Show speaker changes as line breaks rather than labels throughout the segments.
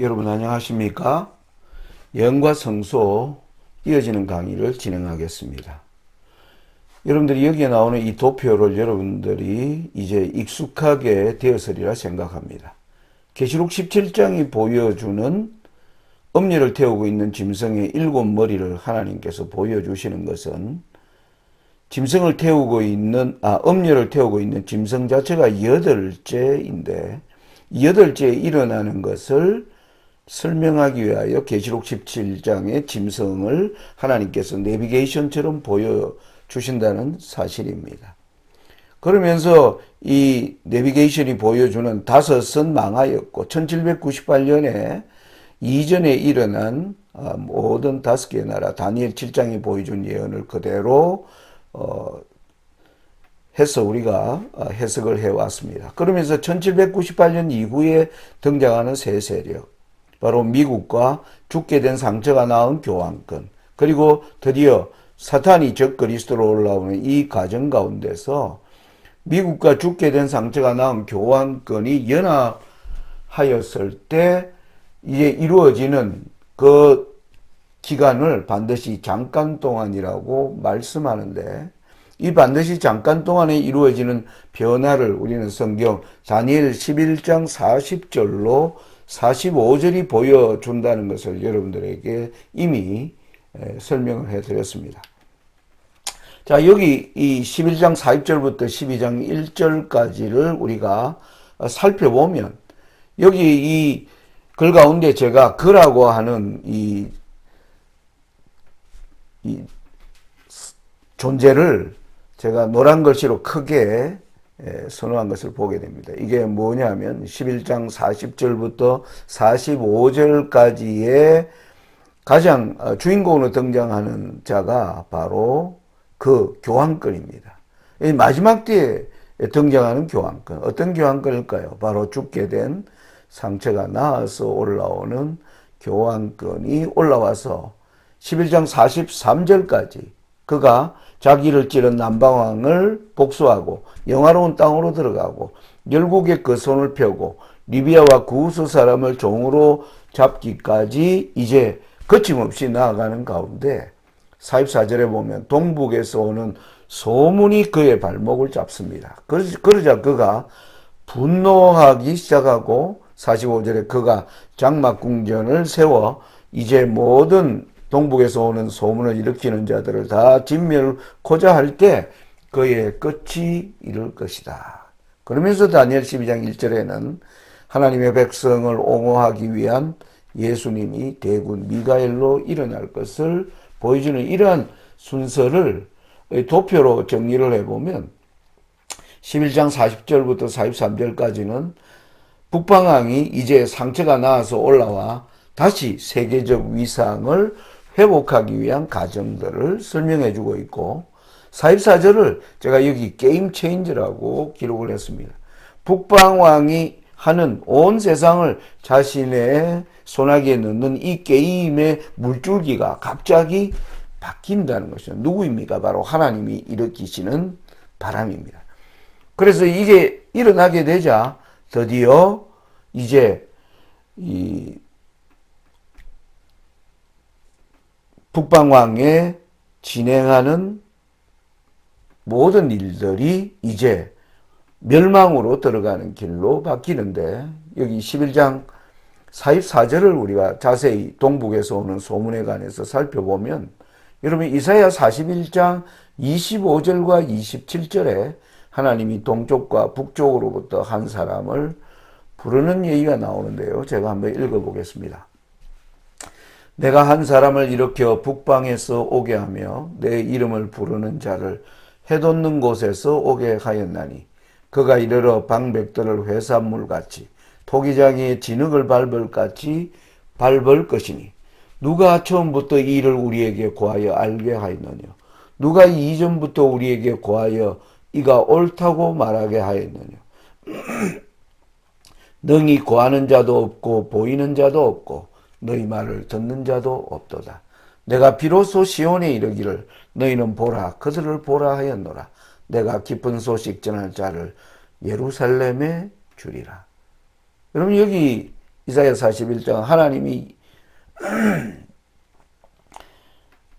여러분 안녕하십니까? 영과 성소 이어지는 강의를 진행하겠습니다. 여러분들이 여기에 나오는 이 도표를 여러분들이 이제 익숙하게 되었으리라 생각합니다. 계시록 17장이 보여주는 엄녀를 태우고 있는 짐승의 7머리를 하나님께서 보여주시는 것은 엄녀를 태우고 있는 짐승 자체가 8째인데 8째에 일어나는 것을 설명하기 위하여 계시록 17장의 짐승을 하나님께서 내비게이션처럼 보여주신다는 사실입니다. 그러면서 이 내비게이션이 보여주는 5은 망하였고 1798년에 이전에 일어난 모든 5개의 나라 다니엘 7장이 보여준 예언을 그대로 해서 우리가 해석을 해왔습니다. 그러면서 1798년 이후에 등장하는 새 세력, 바로 미국과 죽게 된 상처가 낳은 교황권, 그리고 드디어 사탄이 적 그리스도로 올라오는 이 과정 가운데서 미국과 죽게 된 상처가 낳은 교황권이 연합하였을 때 이제 이루어지는 그 기간을 반드시 잠깐 동안이라고 말씀하는데, 이 반드시 잠깐 동안에 이루어지는 변화를 우리는 성경 다니엘 11장 40절로 45절이 보여준다는 것을 여러분들에게 이미 설명을 해드렸습니다. 자, 여기 이 11장 40절부터 12장 1절까지를 우리가 살펴보면, 여기 이 글 가운데 제가 그라고 하는 이 존재를 제가 노란 글씨로 크게 선호한 것을 보게 됩니다. 이게 뭐냐면 11장 40절부터 45절까지의 가장 주인공으로 등장하는 자가 바로 그 교황권입니다. 이 마지막 때에 등장하는 교황권, 어떤 교황권일까요? 바로 죽게 된 상처가 나아서 올라오는 교황권이 올라와서 11장 43절까지 그가 자기를 찌른 남방왕을 복수하고 영화로운 땅으로 들어가고 열국에 그 손을 펴고 리비아와 구스 사람을 종으로 잡기까지 이제 거침없이 나아가는 가운데 44절에 보면 동북에서 오는 소문이 그의 발목을 잡습니다. 그러자 그가 분노하기 시작하고 45절에 그가 장막궁전을 세워 이제 모든 동북에서 오는 소문을 일으키는 자들을 다 진멸코자 할 때 그의 끝이 이를 것이다. 그러면서 다니엘 12장 1절에는 하나님의 백성을 옹호하기 위한 예수님이 대군 미가엘로 일어날 것을 보여주는 이러한 순서를 도표로 정리를 해보면 11장 40절부터 43절까지는 북방왕이 이제 상처가 나아서 올라와 다시 세계적 위상을 회복하기 위한 과정들을 설명해 주고 있고, 44절을 제가 여기 게임 체인저라고 기록을 했습니다. 북방왕이 하는 온 세상을 자신의 소나기에 넣는 이 게임의 물줄기가 갑자기 바뀐다는 것이죠. 누구입니까? 바로 하나님이 일으키시는 바람입니다. 그래서 이게 일어나게 되자 드디어 이제 이 북방왕에 진행하는 모든 일들이 이제 멸망으로 들어가는 길로 바뀌는데, 여기 11장 44절을 우리가 자세히 동북에서 오는 소문에 관해서 살펴보면, 여러분 이사야 41장 25절과 27절에 하나님이 동쪽과 북쪽으로부터 한 사람을 부르는 얘기가 나오는데요. 제가 한번 읽어보겠습니다. 내가 한 사람을 일으켜 북방에서 오게 하며 내 이름을 부르는 자를 해돋는 곳에서 오게 하였나니 그가 이르러 방백들을 회산물같이 토기장이의 진흙을 밟을같이 밟을 것이니 누가 처음부터 이 일을 우리에게 고하여 알게 하였느냐? 누가 이전부터 우리에게 고하여 이가 옳다고 말하게 하였느냐? 능히 고하는 자도 없고 보이는 자도 없고 너희 말을 듣는 자도 없도다. 내가 비로소 시온에 이르기를 너희는 보라 그들을 보라 하였노라. 내가 기쁜 소식 전할 자를 예루살렘에 주리라. 여러분 여기 이사야 41장 하나님이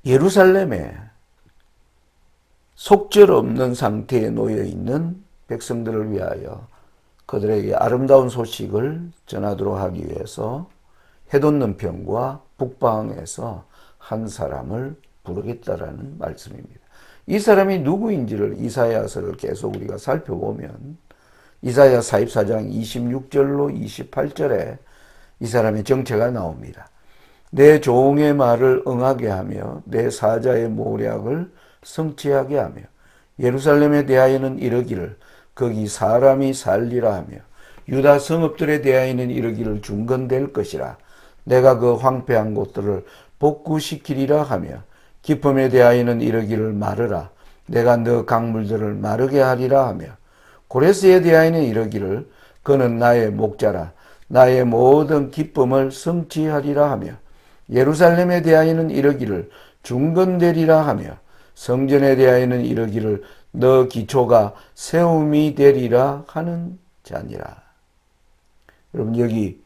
예루살렘에 속절없는 상태에 놓여 있는 백성들을 위하여 그들에게 아름다운 소식을 전하도록 하기 위해서 해돋는 편과 북방에서 한 사람을 부르겠다라는 말씀입니다. 이 사람이 누구인지를 이사야서를 계속 우리가 살펴보면 이사야 44장 26절로 28절에 이 사람의 정체가 나옵니다. 내 종의 말을 응하게 하며 내 사자의 모략을 성취하게 하며 예루살렘에 대하여는 이르기를 거기 사람이 살리라 하며 유다 성읍들에 대하여는 이르기를 중건될 것이라. 내가 그 황폐한 곳들을 복구시키리라 하며 기쁨에 대하여는 이르기를 마르라. 내가 너 강물들을 마르게 하리라 하며 고레스에 대하여는 이르기를 그는 나의 목자라. 나의 모든 기쁨을 성취하리라 하며 예루살렘에 대하여는 이르기를 중건되리라 하며 성전에 대하여는 이르기를 너 기초가 세움이 되리라 하는 자니라. 여러분 여기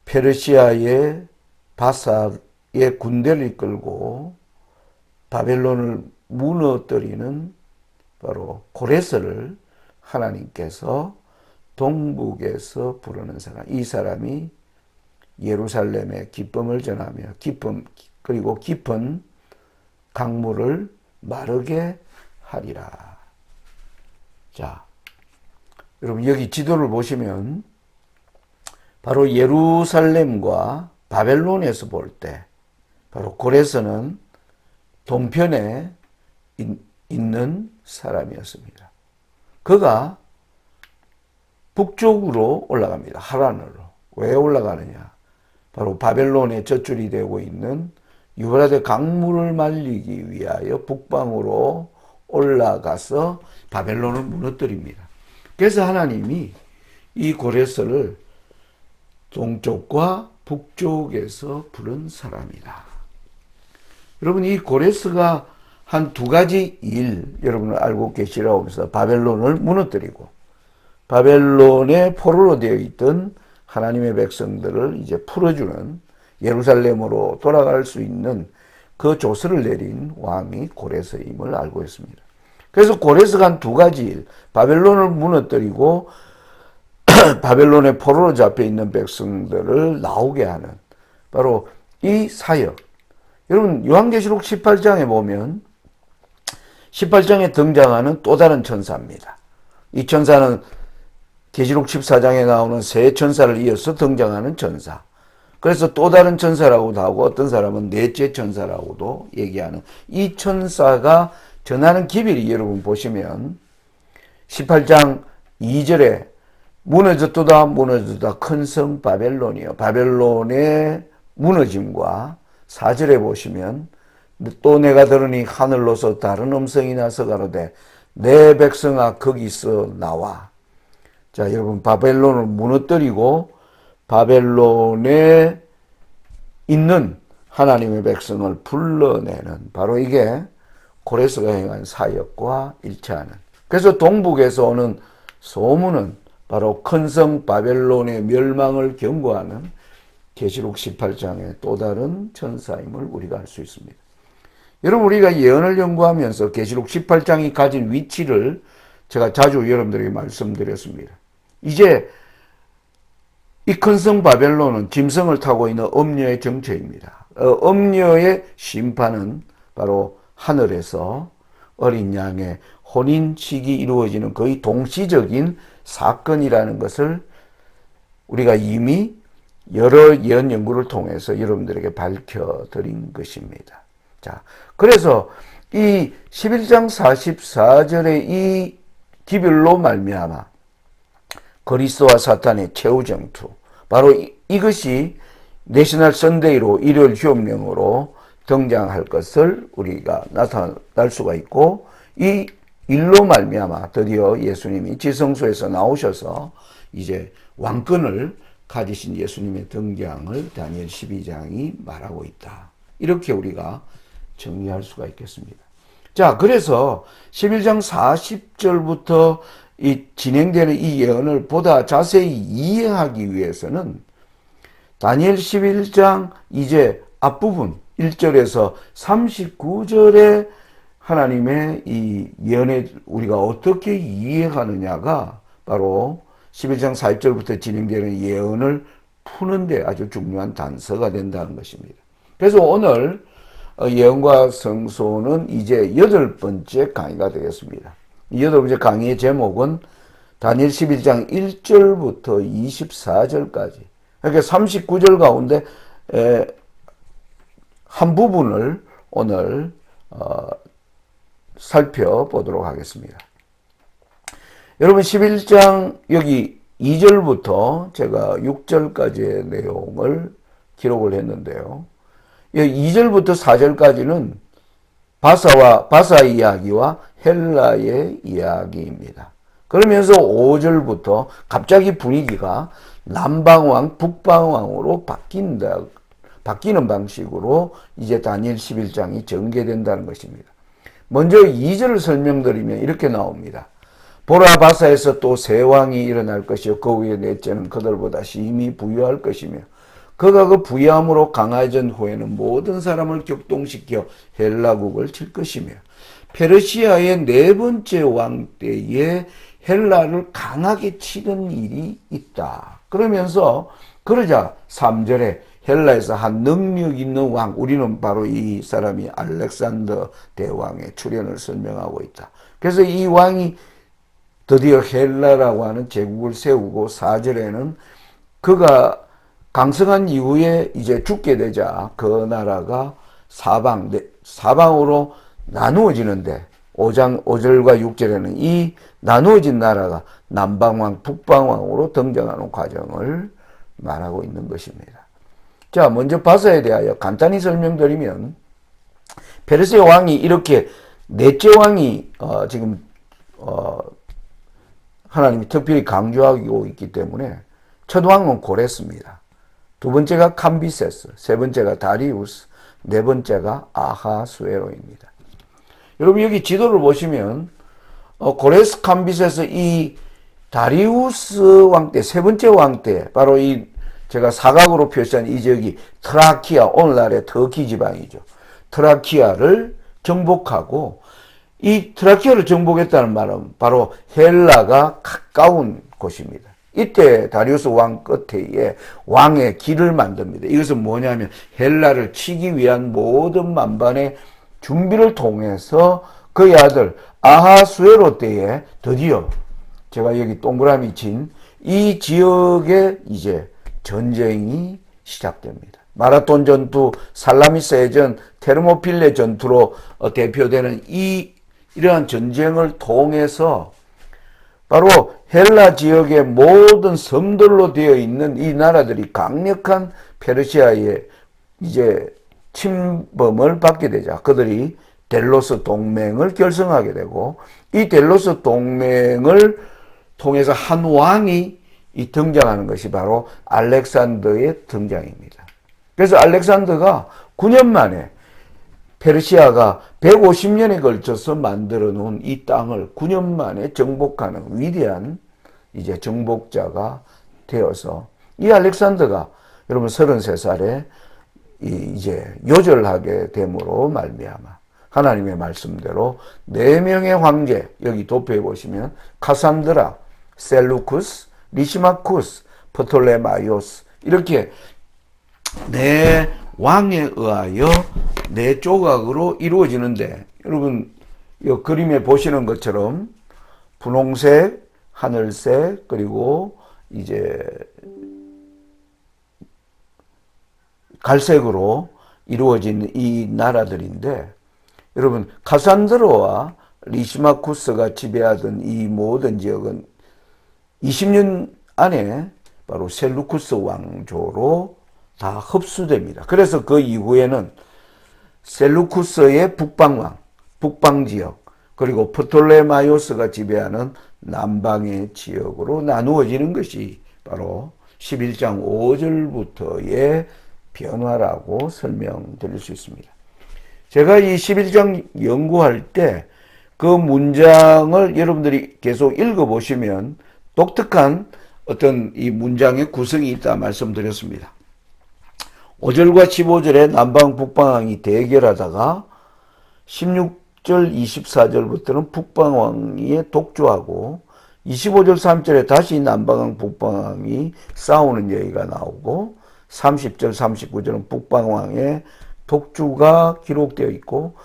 페르시아의 바사의 군대를 이끌고 바벨론을 무너뜨리는 바로 고레스를 하나님께서 동북에서 부르는 사람, 이 사람이 예루살렘에 기쁨을 전하며 그리고 깊은 강물을 마르게 하리라. 자, 여러분 여기 지도를 보시면 바로 예루살렘과 바벨론에서 볼 때 바로 고레스는 동편에 있는 사람이었습니다. 그가 북쪽으로 올라갑니다. 하란으로. 왜 올라가느냐? 바로 바벨론의 젖줄이 되고 있는 유브라데 강물을 말리기 위하여 북방으로 올라가서 바벨론을 무너뜨립니다. 그래서 하나님이 이 고레스를 동쪽과 북쪽에서 부른 사람이다. 여러분 이 고레스가 한 두 가지 일 여러분은 알고 계시라고 해서 바벨론을 무너뜨리고 바벨론의 포로로 되어 있던 하나님의 백성들을 이제 풀어주는 예루살렘으로 돌아갈 수 있는 그 조서를 내린 왕이 고레스임을 알고 있습니다. 그래서 고레스가 한 두 가지 일, 바벨론을 무너뜨리고 바벨론의 포로로 잡혀 있는 백성들을 나오게 하는 바로 이 사역. 여러분 요한계시록 18장에 보면 18장에 등장하는 또 다른 천사입니다. 이 천사는 계시록 14장에 나오는 세 천사를 이어서 등장하는 천사. 그래서 또 다른 천사라고도 하고 어떤 사람은 넷째 천사라고도 얘기하는 이 천사가 전하는 기별이 여러분 보시면 18장 2절에 무너졌도다 무너졌도다 큰 성 바벨론이요. 바벨론의 무너짐과 4절에 보시면 또 내가 들으니 하늘로서 다른 음성이 나서 가로되 내 백성아 거기서 나와. 자, 여러분 바벨론을 무너뜨리고 바벨론에 있는 하나님의 백성을 불러내는 바로 이게 고레스가 행한 사역과 일치하는. 그래서 동북에서 오는 소문은 바로 큰 성 바벨론의 멸망을 경고하는 계시록 18장의 또 다른 천사임을 우리가 알 수 있습니다. 여러분 우리가 예언을 연구하면서 계시록 18장이 가진 위치를 제가 자주 여러분들에게 말씀드렸습니다. 이제 이 큰 성 바벨론은 짐승을 타고 있는 엄녀의 정체입니다. 엄녀의 심판은 바로 하늘에서 어린 양의 혼인식이 이루어지는 거의 동시적인 사건이라는 것을 우리가 이미 여러 예언 연구를 통해서 여러분들에게 밝혀드린 것입니다. 자, 그래서 이 11장 44절의 이 기별로 말미암아 그리스도와 사탄의 최후 전투, 바로 이것이 내셔널 선데이로 일요일 휴업령으로 등장할 것을 우리가 나타날 수가 있고 이 일로 말미암아 드디어 예수님이 지성소에서 나오셔서 이제 왕권을 가지신 예수님의 등장을 다니엘 12장이 말하고 있다. 이렇게 우리가 정리할 수가 있겠습니다. 자, 그래서 11장 40절부터 이 진행되는 이 예언을 보다 자세히 이해하기 위해서는 다니엘 11장 이제 앞부분 1절에서 39절에 하나님의 이 예언에 우리가 어떻게 이해하느냐가 바로 11장 4절부터 진행되는 예언을 푸는데 아주 중요한 단서가 된다는 것입니다. 그래서 오늘 예언과 성소는 이제 8번째 강의가 되겠습니다. 이 8번째 강의의 제목은 다니엘 11장 1절부터 24절까지, 그러니까 39절 가운데 한 부분을 오늘 살펴보도록 하겠습니다. 여러분 11장 여기 2절부터 제가 6절까지의 내용을 기록을 했는데요. 2절부터 4절까지는 바사 이야기와 헬라의 이야기입니다. 그러면서 5절부터 갑자기 분위기가 남방왕, 북방왕으로 바뀌는 방식으로 이제 다니엘 11장이 전개된다는 것입니다. 먼저 2절을 설명드리면 이렇게 나옵니다. 보라, 바사에서 또 새 왕이 일어날 것이요 그 위에 넷째는 그들보다 심히 부유할 것이며 그가 그 부유함으로 강화해진 후에는 모든 사람을 격동시켜 헬라국을 칠 것이며 페르시아의 4번째 왕 때에 헬라를 강하게 치는 일이 있다. 그러면서 그러자 3절에 헬라에서 한 능력 있는 왕, 우리는 바로 이 사람이 알렉산더 대왕의 출현을 설명하고 있다. 그래서 이 왕이 드디어 헬라라고 하는 제국을 세우고 4절에는 그가 강성한 이후에 이제 죽게 되자 그 나라가 사방으로 나누어지는데 5절과 6절에는 이 나누어진 나라가 남방왕, 북방왕으로 등장하는 과정을 말하고 있는 것입니다. 자, 먼저 바사에 대하여 간단히 설명드리면 페르시아 왕이 이렇게 넷째 왕이 지금 하나님이 특별히 강조하고 있기 때문에 첫 왕은 고레스입니다. 두 번째가 캄비세스, 세 번째가 다리우스, 네 번째가 아하수에로입니다. 여러분 여기 지도를 보시면 고레스, 캄비세스, 이 다리우스 왕 때, 세 번째 왕 때 바로 이 제가 사각으로 표시한 이 지역이 트라키아, 오늘날의 터키 지방이죠. 트라키아를 정복하고 이 트라키아를 정복했다는 말은 바로 헬라가 가까운 곳입니다. 이때 다리우스 왕 끝에 왕의 길을 만듭니다. 이것은 뭐냐면 헬라를 치기 위한 모든 만반의 준비를 통해서 그의 아들 아하수에로 때에 드디어 제가 여기 동그라미 친 이 지역에 이제 전쟁이 시작됩니다. 마라톤 전투, 살라미스의 전, 테르모필레 전투로 대표되는 이러한 전쟁을 통해서 바로 헬라 지역의 모든 섬들로 되어 있는 이 나라들이 강력한 페르시아의 이제 침범을 받게 되자 그들이 델로스 동맹을 결성하게 되고 이 델로스 동맹을 통해서 한 왕이 등장하는 것이 바로 알렉산더의 등장입니다. 그래서 알렉산더가 9년 만에 페르시아가 150년에 걸쳐서 만들어 놓은 이 땅을 9년 만에 정복하는 위대한 이제 정복자가 되어서 이 알렉산더가 여러분 33살에 이제 요절하게 됨으로 말미암아 하나님의 말씀대로 4명의 황제 여기 도표에 보시면 카산드라, 셀루쿠스, 리시마쿠스, 프톨레마이오스 이렇게 4왕에 의하여 4조각으로 이루어지는데 여러분 이 그림에 보시는 것처럼 분홍색, 하늘색 그리고 이제 갈색으로 이루어진 이 나라들인데 여러분 카산드로와 리시마쿠스가 지배하던 이 모든 지역은 20년 안에 바로 셀루쿠스 왕조로 다 흡수됩니다. 그래서 그 이후에는 셀루쿠스의 북방왕, 북방지역 그리고 프톨레마이오스가 지배하는 남방의 지역으로 나누어지는 것이 바로 11장 5절부터의 변화라고 설명드릴 수 있습니다. 제가 이 11장 연구할 때 그 문장을 여러분들이 계속 읽어보시면 독특한 어떤 이 문장의 구성이 있다 말씀드렸습니다. 5절과 15절에 남방 북방왕이 대결하다가 16절 24절부터는 북방왕이 독주하고 25절 3절에 다시 남방왕 북방왕이 싸우는 얘기가 나오고 30절 39절은 북방왕의 독주가 기록되어 있고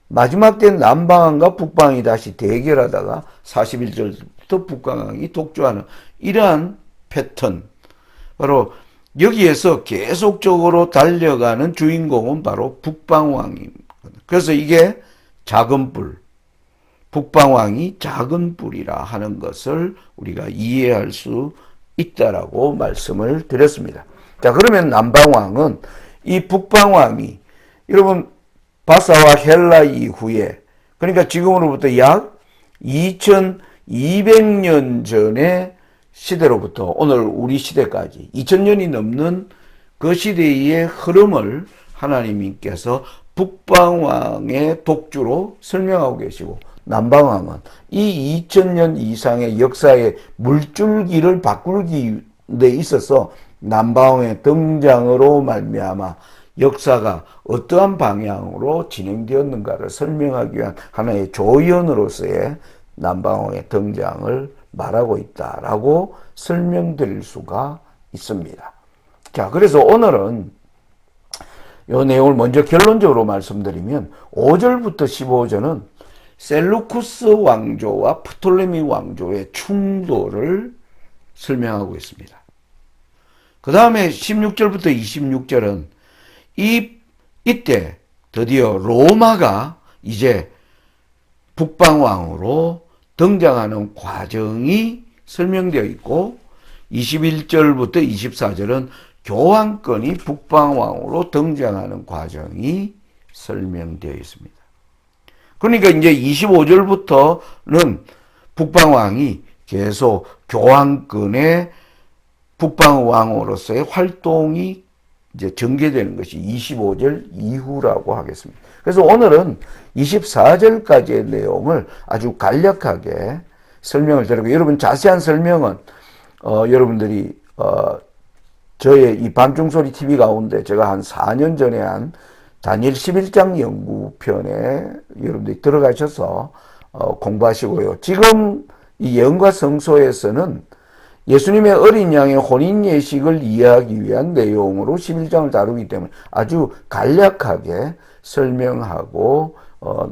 마지막 때는 남방왕과 북방왕이 다시 대결하다가 41절부터 북방왕이 독주하는 이러한 패턴, 바로 여기에서 계속적으로 달려가는 주인공은 바로 북방왕입니다. 그래서 이게 작은 뿔, 북방왕이 작은 뿔이라 하는 것을 우리가 이해할 수 있다라고 말씀을 드렸습니다. 자, 그러면 남방왕은 이 북방왕이 여러분 바사와 헬라 이후에, 그러니까 지금으로부터 약 2200년 전의 시대로부터 오늘 우리 시대까지 2000년이 넘는 그 시대의 흐름을 하나님께서 북방왕의 독주로 설명하고 계시고, 남방왕은 이 2000년 이상의 역사의 물줄기를 바꾸기 데 있어서 남방왕의 등장으로 말미암아 역사가 어떠한 방향으로 진행되었는가를 설명하기 위한 하나의 조연으로서의 남방왕의 등장을 말하고 있다라고 설명드릴 수가 있습니다. 자, 그래서 오늘은 이 내용을 먼저 결론적으로 말씀드리면 5절부터 15절은 셀루쿠스 왕조와 프톨레미 왕조의 충돌을 설명하고 있습니다. 그 다음에 16절부터 26절은 이때 드디어 로마가 이제 북방왕으로 등장하는 과정이 설명되어 있고, 21절부터 24절은 교황권이 북방왕으로 등장하는 과정이 설명되어 있습니다. 그러니까 이제 25절부터는 북방왕이 계속 교황권의 북방왕으로서의 활동이 이제 전개되는 것이 25절 이후라고 하겠습니다. 그래서 오늘은 24절까지의 내용을 아주 간략하게 설명을 드리고, 여러분 자세한 설명은 여러분들이 저의 이 밤중소리 TV 가운데 제가 한 4년 전에 한 다니엘 11장 연구편에 여러분들이 들어가셔서 공부하시고요. 지금 이 예언과 성소에서는 예수님의 어린 양의 혼인 예식을 이해하기 위한 내용으로 11장을 다루기 때문에 아주 간략하게 설명하고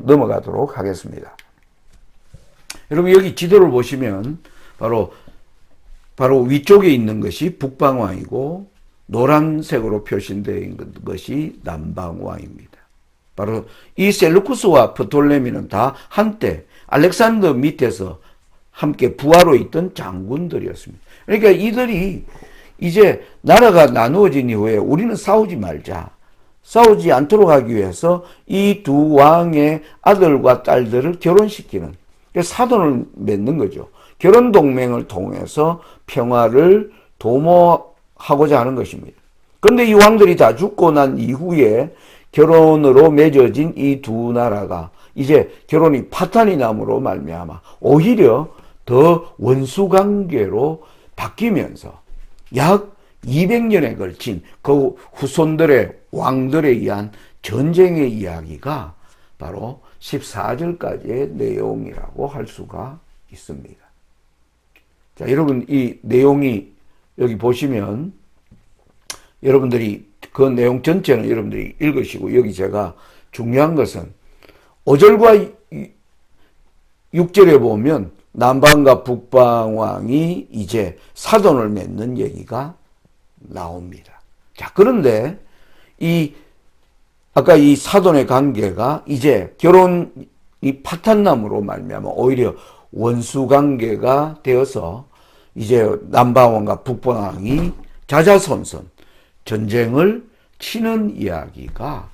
넘어가도록 하겠습니다. 여러분 여기 지도를 보시면 바로 위쪽에 있는 것이 북방왕이고 노란색으로 표시되어 있는 것이 남방왕입니다. 바로 이 셀루쿠스와 프톨레미는 다 한때 알렉산더 밑에서 함께 부하로 있던 장군들이었습니다. 그러니까 이들이 이제 나라가 나누어진 이후에 우리는 싸우지 말자, 싸우지 않도록 하기 위해서 이 두 왕의 아들과 딸들을 결혼시키는 사돈을 맺는 거죠. 결혼 동맹을 통해서 평화를 도모하고자 하는 것입니다. 그런데 이 왕들이 다 죽고 난 이후에 결혼으로 맺어진 이 두 나라가 이제 결혼이 파탄이 남으로 말미암아 오히려 더 원수관계로 바뀌면서 약 200년에 걸친 그 후손들의 왕들에 의한 전쟁의 이야기가 바로 14절까지의 내용이라고 할 수가 있습니다. 자, 여러분 이 내용이 여기 보시면 여러분들이 그 내용 전체는 여러분들이 읽으시고, 여기 제가 중요한 것은 5절과 6절에 보면 남방과 북방왕이 이제 사돈을 맺는 얘기가 나옵니다. 자, 그런데 아까 이 사돈의 관계가 이제 결혼이 파탄남으로 말미암아 오히려 원수 관계가 되어서 이제 남방왕과 북방왕이 자자손손 전쟁을 치는 이야기가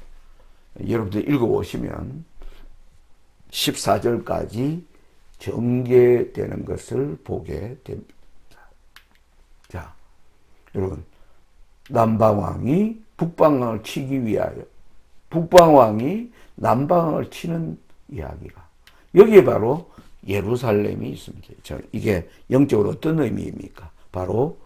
여러분들 읽어보시면 14절까지 전개되는 것을 보게 됩니다. 자, 여러분, 남방왕이 북방왕을 치기 위하여 북방왕이 남방왕을 치는 이야기가 여기에 바로 예루살렘이 있습니다. 자, 이게 영적으로 어떤 의미입니까? 바로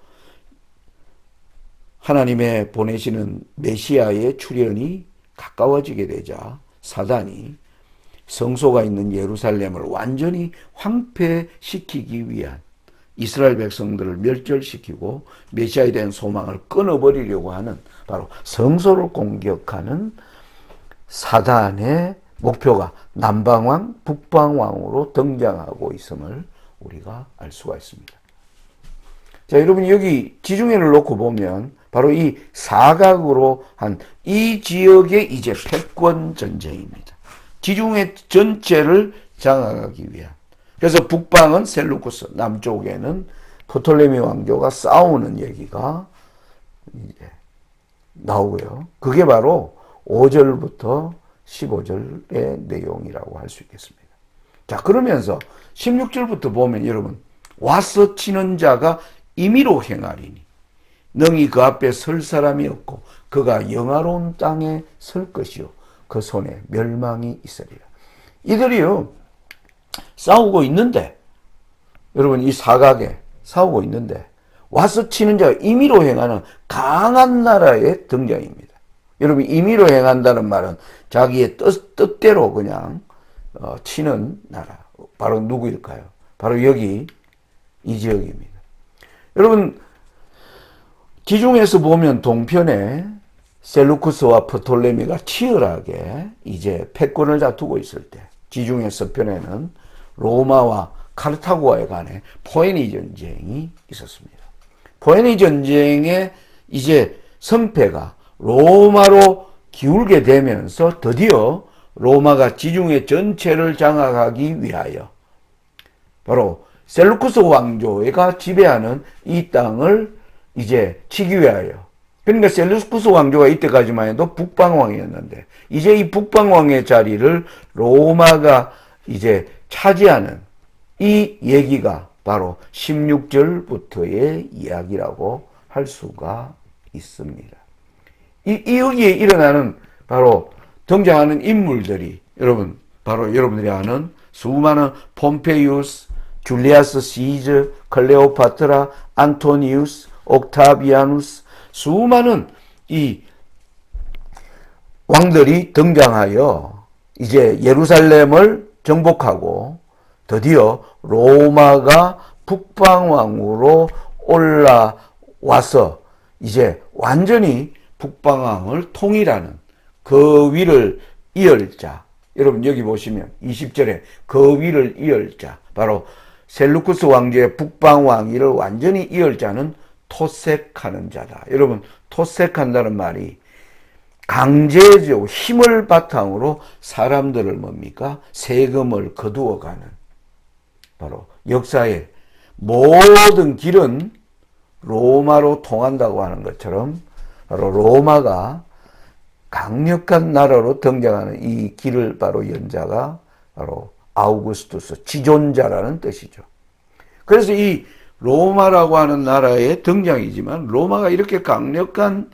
하나님의 보내시는 메시아의 출현이 가까워지게 되자 사단이 성소가 있는 예루살렘을 완전히 황폐시키기 위한 이스라엘 백성들을 멸절시키고 메시아에 대한 소망을 끊어버리려고 하는 바로 성소를 공격하는 사단의 목표가 남방왕, 북방왕으로 등장하고 있음을 우리가 알 수가 있습니다. 자, 여러분 여기 지중해를 놓고 보면 바로 이 사각으로 한 이 지역의 이제 패권 전쟁입니다. 지중해 전체를 장악하기 위한. 그래서 북방은 셀루쿠스, 남쪽에는 프톨레미 왕조가 싸우는 얘기가 이제 나오고요. 그게 바로 5절부터 15절의 내용이라고 할 수 있겠습니다. 자, 그러면서 16절부터 보면 여러분, 와서 치는 자가 임의로 행하리니 능히 그 앞에 설 사람이 없고 그가 영화로운 땅에 설 것이요 그 손에 멸망이 있으리라. 이들이요 싸우고 있는데, 여러분 이 사각에 싸우고 있는데 와서 치는 자가 임의로 행하는 강한 나라의 등장입니다. 여러분 임의로 행한다는 말은 자기의 뜻대로 그냥 치는 나라. 바로 누구일까요? 바로 여기 이 지역입니다. 여러분 지중해에서 보면 동편에 셀루쿠스와 프톨레미가 치열하게 이제 패권을 다투고 있을 때, 지중해 서편에는 로마와 카르타고에 간에 포에니 전쟁이 있었습니다. 포에니 전쟁의 이제 성패가 로마로 기울게 되면서 드디어 로마가 지중해 전체를 장악하기 위하여 바로 셀루쿠스 왕조가 지배하는 이 땅을 이제 치기 위하여, 그러니까 셀루쿠스 왕조가 이때까지만 해도 북방왕이었는데 이제 이 북방왕의 자리를 로마가 이제 차지하는 이 얘기가 바로 16절부터의 이야기라고 할 수가 있습니다. 여기에 일어나는 바로 등장하는 인물들이 여러분 바로 여러분들이 아는 수많은 폼페이우스, 줄리아스 시저, 클레오파트라, 안토니우스, 옥타비아누스, 수많은 이 왕들이 등장하여 이제 예루살렘을 정복하고 드디어 로마가 북방왕으로 올라와서 이제 완전히 북방왕을 통일하는 그 위를 이을 자. 여러분 여기 보시면 20절에 그 위를 이을 자. 바로 셀루쿠스 왕조의 북방왕위를 완전히 이을 자는 토색하는 자다. 여러분 토색한다는 말이 강제적 힘을 바탕으로 사람들을 뭡니까? 세금을 거두어가는, 바로 역사의 모든 길은 로마로 통한다고 하는 것처럼 바로 로마가 강력한 나라로 등장하는 이 길을 바로 연 자가 바로 아우구스투스, 지존자라는 뜻이죠. 그래서 이 로마라고 하는 나라의 등장이지만 로마가 이렇게 강력한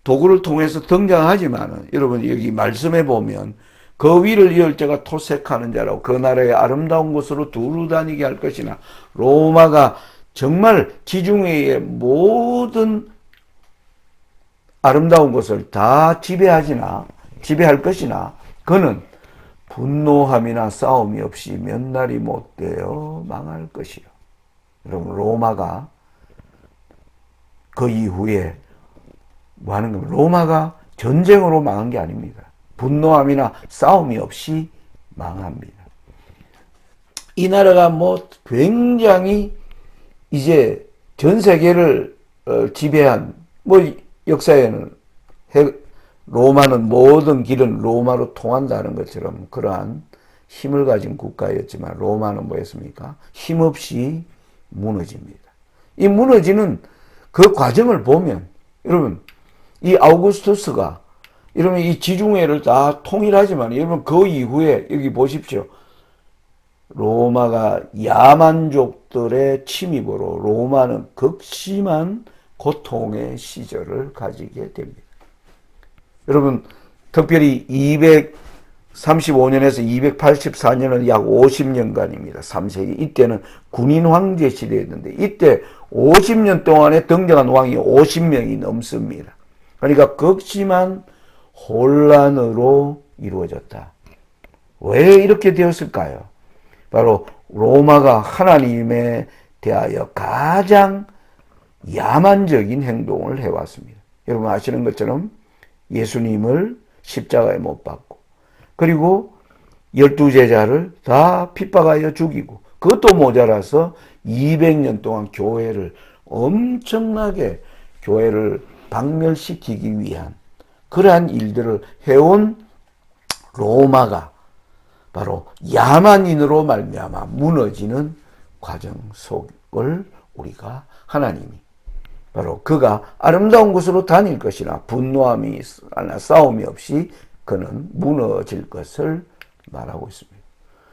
도구를 통해서 등장하지만 여러분 여기 말씀해 보면 그 위를 이을 자가 토색하는 자라고 그 나라의 아름다운 곳으로 두루 다니게 할 것이나 로마가 정말 지중해의 모든 아름다운 것을 다 지배할 것이나 그는 분노함이나 싸움이 없이 몇 날이 못 되어 망할 것이요. 여러분 로마가 그 이후에 뭐 하는 겁니까? 로마가 전쟁으로 망한 게 아닙니다. 분노함이나 싸움이 없이 망합니다. 이 나라가 뭐 굉장히 이제 전 세계를 지배한, 뭐 역사에는 로마는 모든 길은 로마로 통한다는 것처럼 그러한 힘을 가진 국가였지만 로마는 뭐였습니까? 힘없이 무너집니다. 이 무너지는 그 과정을 보면 여러분 이 아우구스투스가 이러면 이 지중해를 다 통일하지만 여러분 그 이후에 여기 보십시오. 로마가 야만족들의 침입으로 로마는 극심한 고통의 시절을 가지게 됩니다. 여러분 특별히 35년에서 284년은 약 50년간입니다. 3세기. 이때는 군인 황제 시대였는데 이때 50년 동안에 등장한 왕이 50명이 넘습니다. 그러니까 극심한 혼란으로 이루어졌다. 왜 이렇게 되었을까요? 바로 로마가 하나님에 대하여 가장 야만적인 행동을 해왔습니다. 여러분 아시는 것처럼 예수님을 십자가에 못 박고 그리고 12제자를 다 핍박하여 죽이고 그것도 모자라서 200년 동안 교회를 엄청나게 교회를 박멸시키기 위한 그러한 일들을 해온 로마가 바로 야만인으로 말미암아 무너지는 과정 속을 우리가 하나님이 바로 그가 아름다운 곳으로 다닐 것이나 분노함이 하나 싸움이 없이 그는 무너질 것을 말하고 있습니다.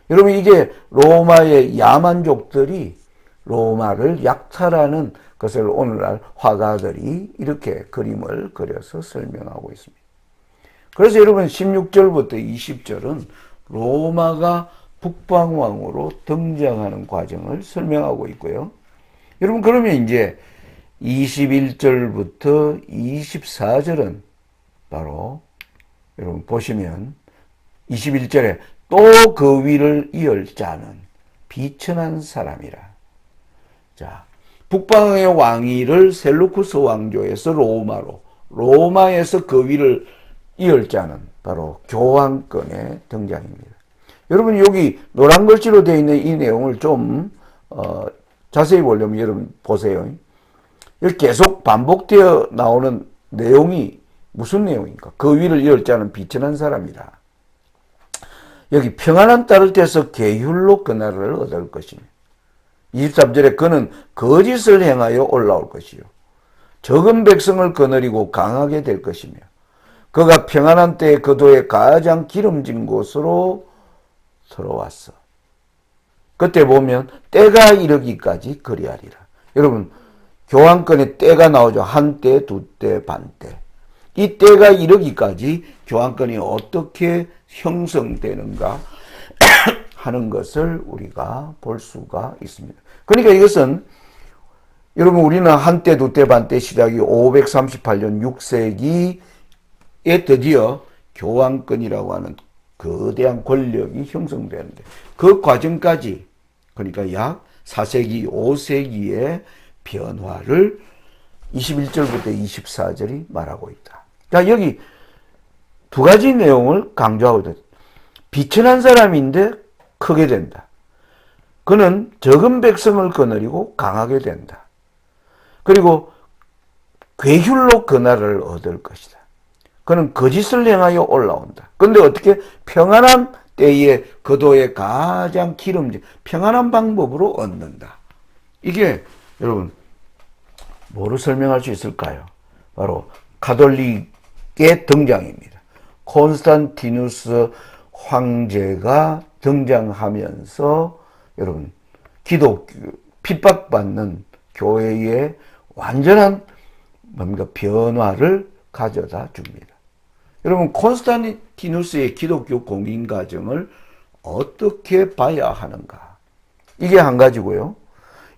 여러분 이게 로마의 야만족들이 로마를 약탈하는 것을 오늘날 화가들이 이렇게 그림을 그려서 설명하고 있습니다. 그래서 여러분 16절부터 20절은 로마가 북방왕으로 등장하는 과정을 설명하고 있고요. 여러분 그러면 이제 21절부터 24절은 바로 여러분 보시면 21절에 또 그 위를 이을 자는 비천한 사람이라. 자, 북방의 왕위를 셀루쿠스 왕조에서 로마로, 로마에서 그 위를 이을 자는 바로 교황권의 등장입니다. 여러분 여기 노란 글씨로 되어 있는 이 내용을 좀 자세히 보려면 여러분 보세요. 여기 계속 반복되어 나오는 내용이 무슨 내용입니까? 그 위를 이을 자는 비천한 사람이라. 여기 평안한 딸을 떼서 계율로 그 나라를 얻을 것이며 23절에 그는 거짓을 행하여 올라올 것이요 적은 백성을 거느리고 강하게 될 것이며 그가 평안한 때에 그도의 가장 기름진 곳으로 들어왔어. 그때 보면 때가 이르기까지 그리하리라. 여러분 교황권에 때가 나오죠. 한때, 두때, 반때. 이 때가 이르기까지 교황권이 어떻게 형성되는가 하는 것을 우리가 볼 수가 있습니다. 그러니까 이것은 여러분 우리는 한때, 두때, 반때 시작이 538년 6세기에 드디어 교황권이라고 하는 거대한 권력이 형성되는데 그 과정까지 그러니까 약 4세기, 5세기의 변화를 21절부터 24절이 말하고 있다. 자, 여기 두 가지 내용을 강조하고 있다. 비천한 사람인데 크게 된다. 그는 적은 백성을 거느리고 강하게 된다. 그리고 괴휼로 그 나라를 얻을 것이다. 그는 거짓을 행하여 올라온다. 그런데 어떻게 평안한 때에 그도의 가장 기름진 평안한 방법으로 얻는다. 이게 여러분 뭐로 설명할 수 있을까요? 바로 가톨릭의 등장입니다. 콘스탄티누스 황제가 등장하면서 여러분 기독교 핍박받는 교회의 완전한 뭡니까 변화를 가져다 줍니다. 여러분 콘스탄티누스의 기독교 공인 과정을 어떻게 봐야 하는가? 이게 한 가지고요.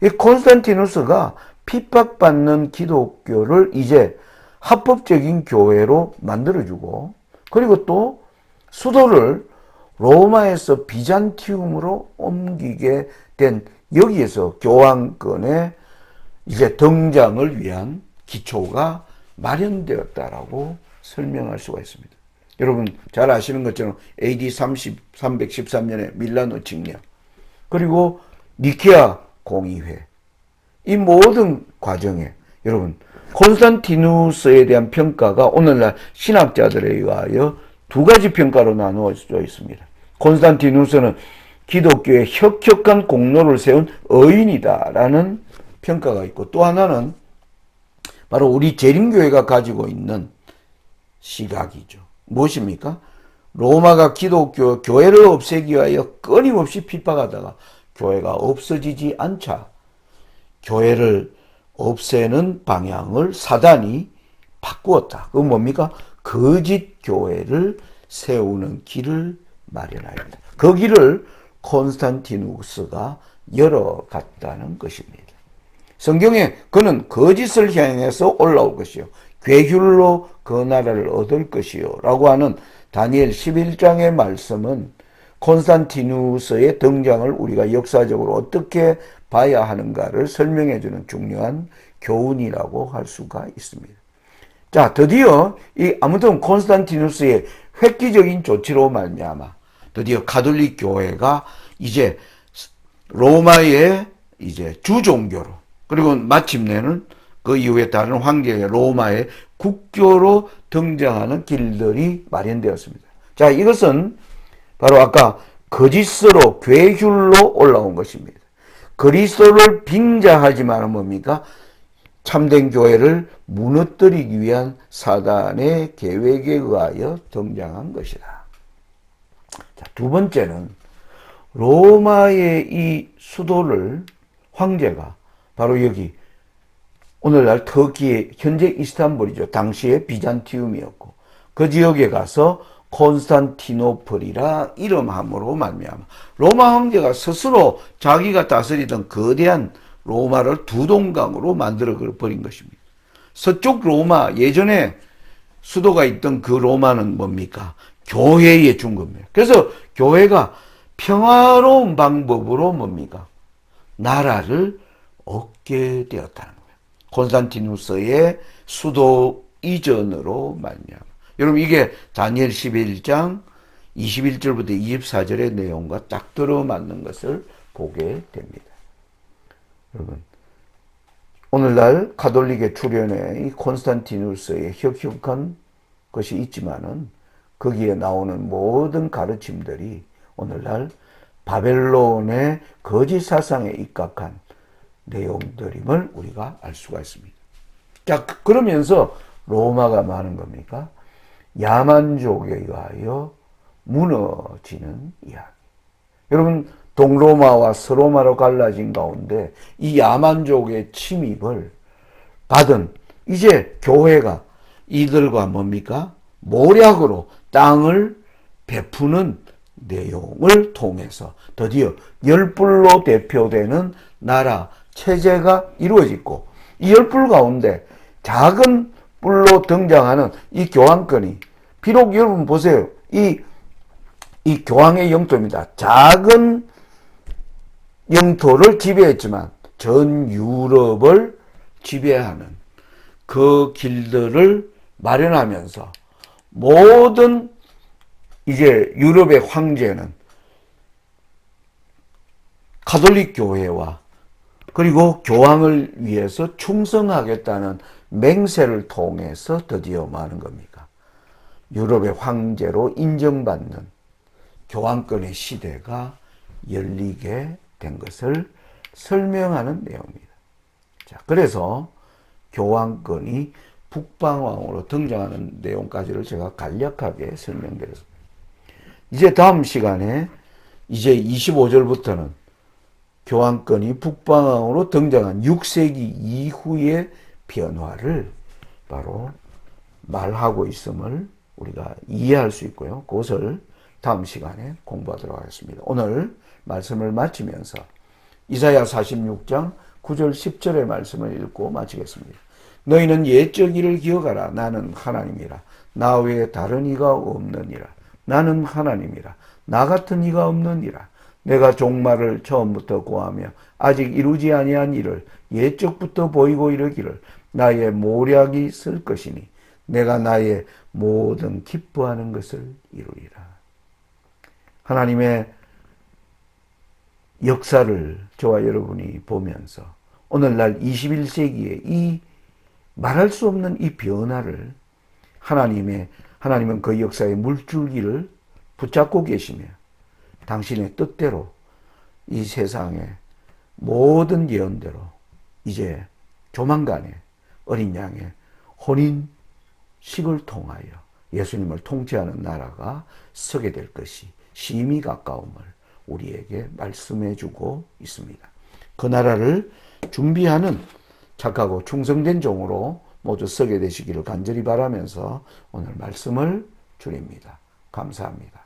이 콘스탄티누스가 핍박받는 기독교를 이제 합법적인 교회로 만들어주고 그리고 또 수도를 로마에서 비잔티움으로 옮기게 된 여기에서 교황권의 이제 등장을 위한 기초가 마련되었다라고 설명할 수가 있습니다. 여러분 잘 아시는 것처럼 AD 313년에 밀라노 칙령 그리고 니케아 공의회 이 모든 과정에 여러분 콘스탄티누스에 대한 평가가 오늘날 신학자들에 의하여 두 가지 평가로 나누어져 있습니다. 콘스탄티누스는 기독교에 혁혁한 공로를 세운 의인이다라는 평가가 있고 또 하나는 바로 우리 재림교회가 가지고 있는 시각이죠. 무엇입니까? 로마가 기독교 교회를 없애기 위하여 끊임없이 핍박하다가 교회가 없어지지 않자 교회를 없애는 방향을 사단이 바꾸었다. 그건 뭡니까? 거짓 교회를 세우는 길을 마련하여 합니다. 그 길을 콘스탄티누스가 열어갔다는 것입니다. 성경에 그는 거짓을 향해서 올라올 것이요 괴휼로 그 나라를 얻을 것이요 라고 하는 다니엘 11장의 말씀은 콘스탄티누스의 등장을 우리가 역사적으로 어떻게 봐야 하는가를 설명해 주는 중요한 교훈이라고 할 수가 있습니다. 자, 드디어 아무튼 콘스탄티누스의 획기적인 조치로 말미암아 드디어 가톨릭 교회가 이제 로마의 이제 주종교로, 그리고 마침내는 그 이후에 다른 황제의 로마의 국교로 등장하는 길들이 마련되었습니다. 자, 이것은 바로 아까 거짓으로 괴휼로 올라온 것입니다. 그리스도를 빙자하지만 뭡니까? 참된 교회를 무너뜨리기 위한 사단의 계획에 의하여 등장한 것이다. 자, 두 번째는 로마의 이 수도를 황제가 바로 여기 오늘날 터키의 현재 이스탄불이죠. 당시에 비잔티움이었고 그 지역에 가서 콘스탄티노플이라 이름함으로 말미암아 로마 황제가 스스로 자기가 다스리던 거대한 로마를 두 동강으로 만들어 버린 것입니다. 서쪽 로마, 예전에 수도가 있던 그 로마는 뭡니까? 교회에 준 겁니다. 그래서 교회가 평화로운 방법으로 뭡니까? 나라를 얻게 되었다는 거예요. 콘스탄티누스의 수도 이전으로 말미암아. 여러분, 이게 다니엘 11장 21절부터 24절의 내용과 딱 들어맞는 것을 보게 됩니다. 여러분, 오늘날 가톨릭의 출현에 이 콘스탄티누스의 혁혁한 것이 있지만은 거기에 나오는 모든 가르침들이 오늘날 바벨론의 거짓 사상에 입각한 내용들임을 우리가 알 수가 있습니다. 자, 그러면서 로마가 많은 겁니까? 야만족에 의하여 무너지는 이야기. 여러분, 동로마와 서로마로 갈라진 가운데 이 야만족의 침입을 받은 이제 교회가 이들과 뭡니까? 모략으로 땅을 베푸는 내용을 통해서 드디어 열불로 대표되는 나라 체제가 이루어지고 이 열불 가운데 작은 불로 등장하는 이 교황권이 비록 여러분 보세요. 이 교황의 영토입니다. 작은 영토를 지배했지만 전 유럽을 지배하는 그 길들을 마련하면서 모든 이제 유럽의 황제는 가톨릭 교회와 그리고 교황을 위해서 충성하겠다는 맹세를 통해서 드디어 뭐 하는 겁니까? 유럽의 황제로 인정받는 교황권의 시대가 열리게 된 것을 설명하는 내용입니다. 자, 그래서 교황권이 북방왕으로 등장하는 내용까지를 제가 간략하게 설명드렸습니다. 이제 다음 시간에 이제 25절부터는 교황권이 북방왕으로 등장한 6세기 이후의 변화를 바로 말하고 있음을 우리가 이해할 수 있고요. 그것을 다음 시간에 공부하도록 하겠습니다. 오늘 말씀을 마치면서 이사야 46장 9절 10절의 말씀을 읽고 마치겠습니다. 너희는 옛적 일을 기억하라. 나는 하나님이라. 나 외에 다른 이가 없느니라. 나는 하나님이라. 나 같은 이가 없느니라. 내가 종말을 처음부터 고하며 아직 이루지 아니한 일을 옛적부터 보이고 이르기를 나의 모략이 쓸 것이니 내가 나의 모든 기뻐하는 것을 이루리라. 하나님의 역사를 저와 여러분이 보면서 오늘날 21세기에 이 말할 수 없는 이 변화를 하나님은 그 역사의 물줄기를 붙잡고 계시며 당신의 뜻대로 이 세상의 모든 예언대로 이제 조만간에 어린 양의 혼인식을 통하여 예수님을 통치하는 나라가 서게 될 것이 심히 가까움을 우리에게 말씀해 주고 있습니다. 그 나라를 준비하는 착하고 충성된 종으로 모두 서게 되시기를 간절히 바라면서 오늘 말씀을 드립니다. 감사합니다.